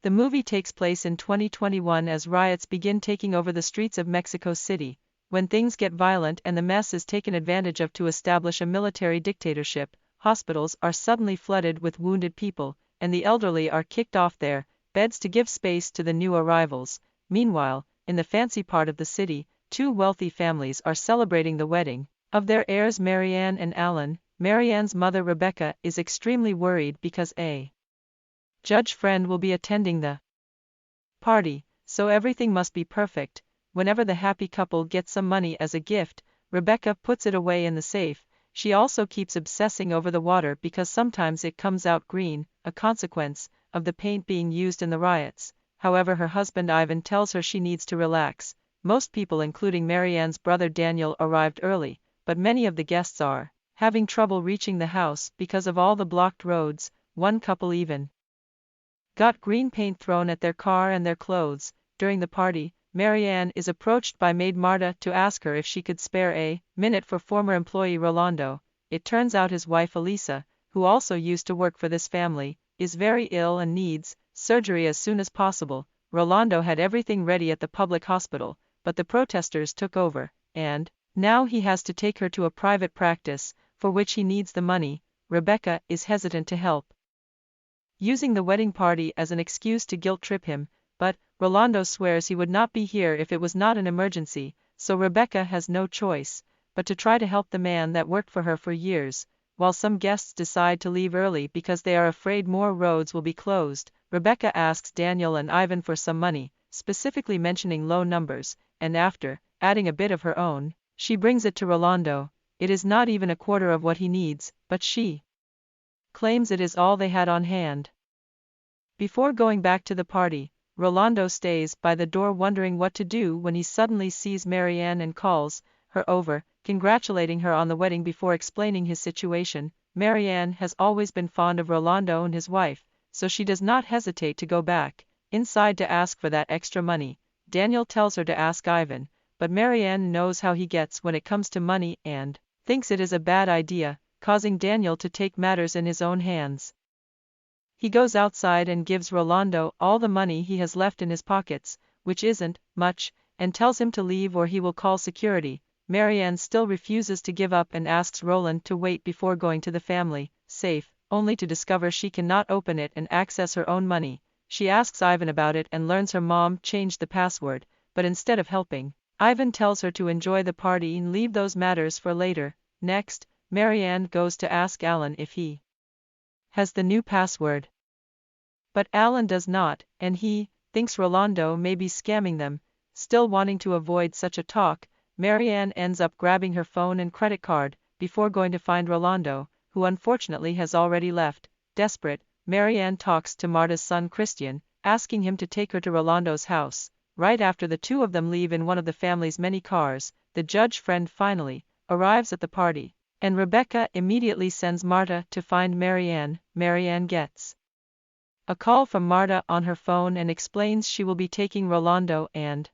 The movie takes place in 2021 as riots begin taking over the streets of Mexico City, when things get violent and the mess is taken advantage of to establish a military dictatorship. Hospitals are suddenly flooded with wounded people, and the elderly are kicked off their beds to give space to the new arrivals. Meanwhile, in the fancy part of the city, two wealthy families are celebrating the wedding of their heirs Marianne and Alan. Marianne's mother Rebecca is extremely worried because a judge friend will be attending the party, so everything must be perfect. Whenever the happy couple gets some money as a gift, Rebecca puts it away in the safe. She also keeps obsessing over the water because sometimes it comes out green, a consequence of the paint being used in the riots. However, her husband Ivan tells her she needs to relax. Most people, including Marianne's brother Daniel, arrived early, but many of the guests are having trouble reaching the house because of all the blocked roads. One couple even got green paint thrown at their car and their clothes. During the party, Marianne is approached by maid Marta to ask her if she could spare a minute for former employee Rolando. It turns out his wife Elisa, who also used to work for this family, is very ill and needs surgery as soon as possible. Rolando had everything ready at the public hospital, but the protesters took over, and now he has to take her to a private practice, for which he needs the money. Rebecca is hesitant to help, using the wedding party as an excuse to guilt-trip him, but Rolando swears he would not be here if it was not an emergency, so Rebecca has no choice but to try to help the man that worked for her for years. While some guests decide to leave early because they are afraid more roads will be closed, Rebecca asks Daniel and Ivan for some money, specifically mentioning low numbers, and after adding a bit of her own, she brings it to Rolando. It is not even a quarter of what he needs, but she claims it is all they had on hand. Before going back to the party, Rolando stays by the door wondering what to do when he suddenly sees Marianne and calls her over, congratulating her on the wedding before explaining his situation. Marianne has always been fond of Rolando and his wife, so she does not hesitate to go back inside to ask for that extra money. Daniel tells her to ask Ivan, but Marianne knows how he gets when it comes to money and thinks it is a bad idea, causing Daniel to take matters in his own hands. He goes outside and gives Rolando all the money he has left in his pockets, which isn't much, and tells him to leave or he will call security. Marianne still refuses to give up and asks Roland to wait before going to the family safe, only to discover she cannot open it and access her own money. She asks Ivan about it and learns her mom changed the password, but instead of helping, Ivan tells her to enjoy the party and leave those matters for later. Next, Marianne goes to ask Alan if he has the new password. But Alan does not, and he thinks Rolando may be scamming them. Still wanting to avoid such a talk, Marianne ends up grabbing her phone and credit card, before going to find Rolando, who unfortunately has already left. Desperate, Marianne talks to Marta's son Christian, asking him to take her to Rolando's house. Right after the two of them leave in one of the family's many cars, the judge friend finally arrives at the party, and Rebecca immediately sends Marta to find Marianne. Marianne gets a call from Marta on her phone and explains she will be taking Rolando and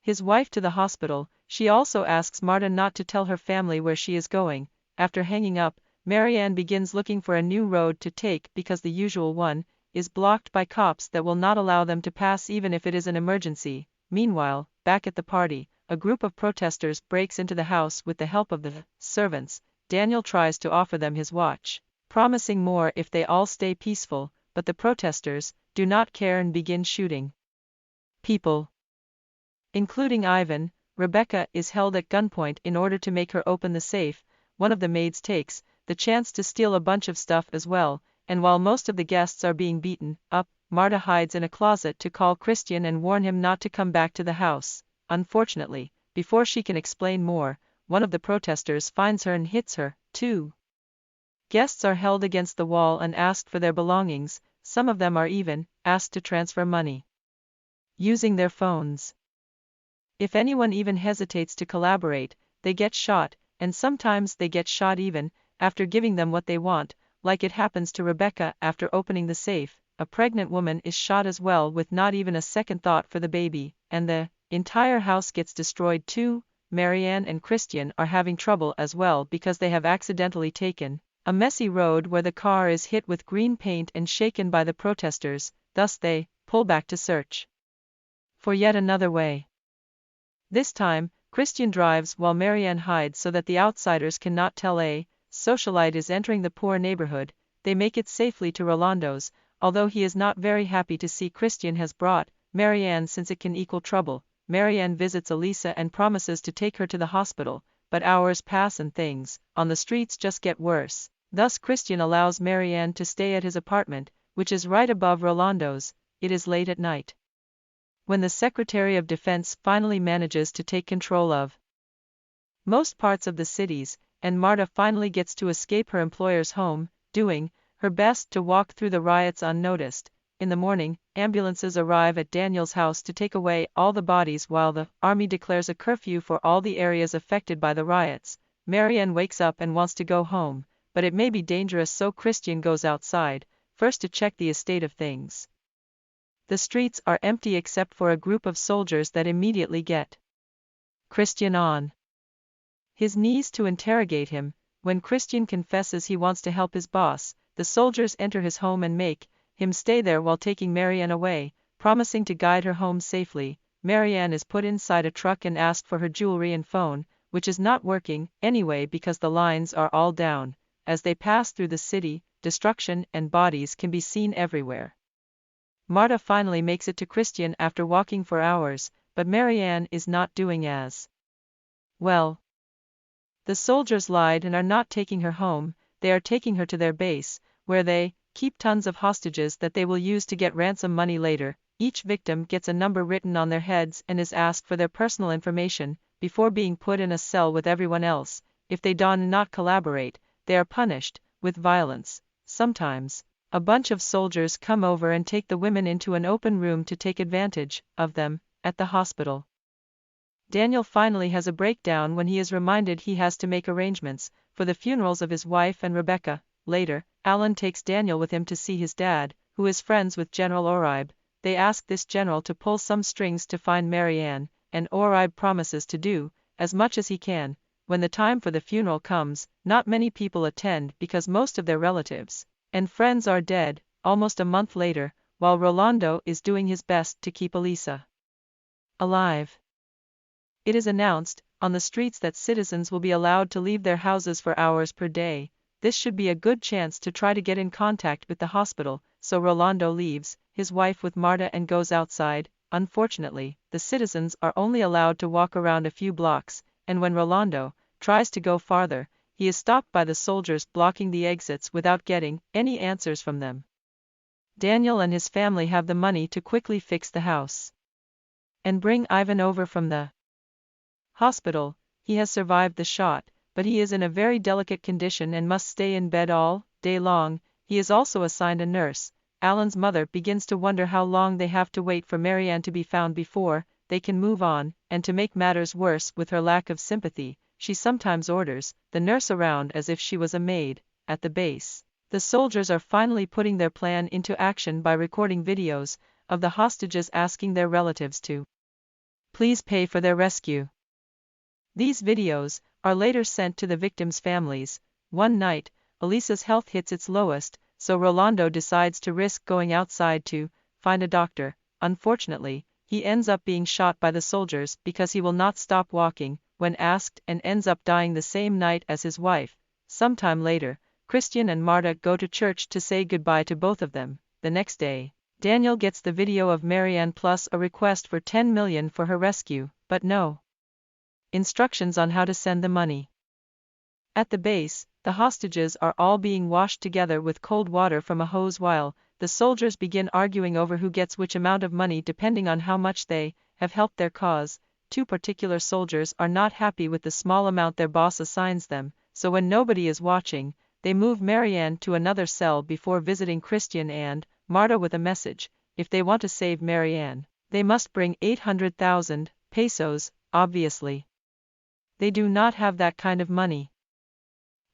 his wife to the hospital. She also asks Marta not to tell her family where she is going. After hanging up, Marianne begins looking for a new road to take because the usual one is blocked by cops that will not allow them to pass even if it is an emergency. Meanwhile, back at the party, a group of protesters breaks into the house with the help of the servants. Daniel tries to offer them his watch, promising more if they all stay peaceful, but the protesters do not care and begin shooting people, including Ivan. Rebecca is held at gunpoint in order to make her open the safe. One of the maids takes the chance to steal a bunch of stuff as well, and while most of the guests are being beaten up, Marta hides in a closet to call Christian and warn him not to come back to the house. Unfortunately, before she can explain more, one of the protesters finds her and hits her. Two guests are held against the wall and asked for their belongings. Some of them are even asked to transfer money using their phones. If anyone even hesitates to collaborate, they get shot, and sometimes they get shot even after giving them what they want, like it happens to Rebecca after opening the safe. A pregnant woman is shot as well with not even a second thought for the baby, and the entire house gets destroyed too. Marianne and Christian are having trouble as well because they have accidentally taken a messy road where the car is hit with green paint and shaken by the protesters. thus they pull back to search for yet another way. This time, Christian drives while Marianne hides so that the outsiders cannot tell a socialite is entering the poor neighborhood. They make it safely to Rolando's, although he is not very happy to see Christian has brought Marianne since it can equal trouble. Marianne visits Elisa and promises to take her to the hospital, but hours pass and things on the streets just get worse. Thus Christian allows Marianne to stay at his apartment, which is right above Rolando's. It is late at night when the Secretary of Defense finally manages to take control of most parts of the cities, and Marta finally gets to escape her employer's home, doing her best to walk through the riots unnoticed. In the morning, ambulances arrive at Daniel's house to take away all the bodies while the army declares a curfew for all the areas affected by the riots. Marianne wakes up and wants to go home, but it may be dangerous, so Christian goes outside, first to check the state of things. The streets are empty except for a group of soldiers that immediately get Christian on his knees to interrogate him. When Christian confesses he wants to help his boss, the soldiers enter his home and make him stay there while taking Marianne away, promising to guide her home safely. Marianne is put inside a truck and asked for her jewelry and phone, which is not working anyway because the lines are all down. As they pass through the city, destruction and bodies can be seen everywhere. Marta finally makes it to Christian after walking for hours, but Marianne is not doing as well. The soldiers lied and are not taking her home. They are taking her to their base, where they keep tons of hostages that they will use to get ransom money later. Each victim gets a number written on their heads and is asked for their personal information before being put in a cell with everyone else. If they do not collaborate, they are punished with violence. Sometimes a bunch of soldiers come over and take the women into an open room to take advantage of them at the hospital. Daniel finally has a breakdown when he is reminded he has to make arrangements for the funerals of his wife and Rebecca. Later, Alan takes Daniel with him to see his dad, who is friends with General Oribe. They ask this general to pull some strings to find Marianne, and Oribe promises to do as much as he can. When the time for the funeral comes, not many people attend because most of their relatives and friends are dead. Almost a month later, while Rolando is doing his best to keep Elisa alive, it is announced on the streets that citizens will be allowed to leave their houses for hours per day. This should be a good chance to try to get in contact with the hospital, so Rolando leaves his wife with Marta and goes outside. Unfortunately, the citizens are only allowed to walk around a few blocks, and when Rolando tries to go farther, he is stopped by the soldiers blocking the exits without getting any answers from them. Daniel and his family have the money to quickly fix the house and bring Ivan over from the hospital. He has survived the shot, but he is in a very delicate condition and must stay in bed all day long. He is also assigned a nurse. Alan's mother begins to wonder how long they have to wait for Marianne to be found before they can move on, and to make matters worse with her lack of sympathy, she sometimes orders the nurse around as if she was a maid. At the base, the soldiers are finally putting their plan into action by recording videos of the hostages asking their relatives to please pay for their rescue. These videos are later sent to the victims' families. One night, Elisa's health hits its lowest, so Rolando decides to risk going outside to find a doctor. Unfortunately, he ends up being shot by the soldiers because he will not stop walking when asked, and ends up dying the same night as his wife. Sometime later, Christian and Marta go to church to say goodbye to both of them. The next day, Daniel gets the video of Marianne plus a request for 10 million for her rescue, but no instructions on how to send the money. At the base, the hostages are all being washed together with cold water from a hose while the soldiers begin arguing over who gets which amount of money depending on how much they have helped their cause. Two particular soldiers are not happy with the small amount their boss assigns them, so when nobody is watching, they move Marianne to another cell before visiting Christian and Marta with a message. If they want to save Marianne, they must bring 800,000 pesos, obviously. They do not have that kind of money.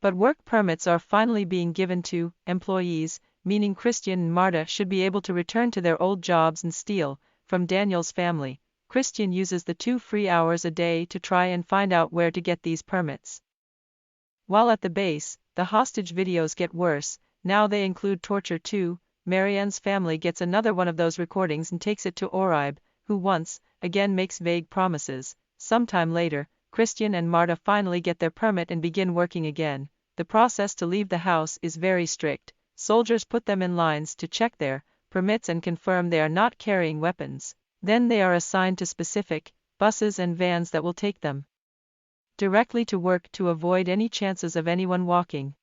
But work permits are finally being given to employees, meaning Christian and Marta should be able to return to their old jobs and steal from Daniel's family. Christian uses the 2 free hours a day to try and find out where to get these permits. While at the base, the hostage videos get worse. Now they include torture too. Marianne's family gets another one of those recordings and takes it to Oraib, who once again makes vague promises. Sometime later, Christian and Marta finally get their permit and begin working again. The process to leave the house is very strict. Soldiers put them in lines to check their permits and confirm they are not carrying weapons. Then they are assigned to specific buses and vans that will take them directly to work to avoid any chances of anyone walking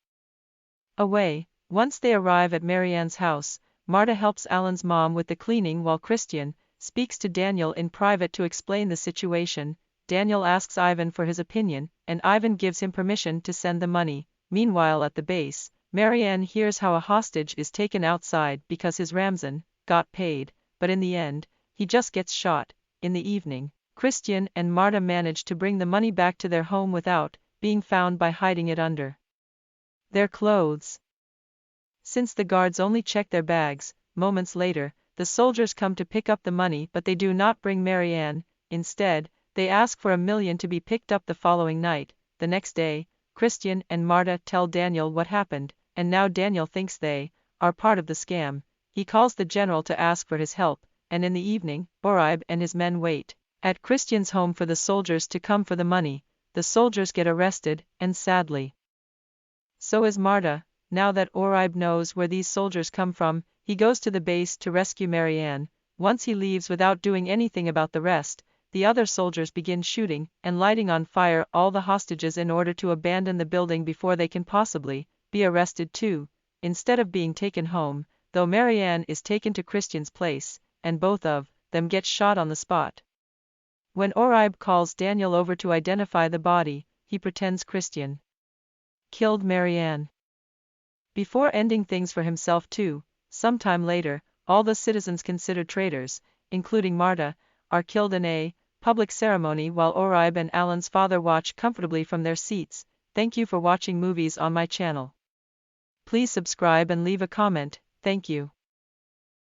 away. Once they arrive at Marianne's house, Marta helps Alan's mom with the cleaning while Christian speaks to Daniel in private to explain the situation. Daniel asks Ivan for his opinion, and Ivan gives him permission to send the money. Meanwhile at the base, Marianne hears how a hostage is taken outside because his Ramzan got paid, but in the end, he just gets shot. In the evening, Christian and Marta manage to bring the money back to their home without being found by hiding it under their clothes. Since the guards only check their bags, moments later, the soldiers come to pick up the money, but they do not bring Marianne. Instead, they ask for $1 million to be picked up the following night. The next day, Christian and Marta tell Daniel what happened, and now Daniel thinks they are part of the scam. He calls the general to ask for his help, and in the evening, Oraib and his men wait at Christian's home for the soldiers to come for the money. The soldiers get arrested, and sadly, so is Marta. Now that Oraib knows where these soldiers come from, he goes to the base to rescue Marianne. Once he leaves without doing anything about the rest, the other soldiers begin shooting and lighting on fire all the hostages in order to abandon the building before they can possibly be arrested too. Instead of being taken home, though, Marianne is taken to Christian's place, and both of them get shot on the spot. When Oraib calls Daniel over to identify the body, he pretends Christian killed Marianne before ending things for himself too. Sometime later, all the citizens considered traitors, including Marta, are killed in a public ceremony while Oraib and Alan's father watch comfortably from their seats. Thank you for watching movies on my channel. Please subscribe and leave a comment. Thank you.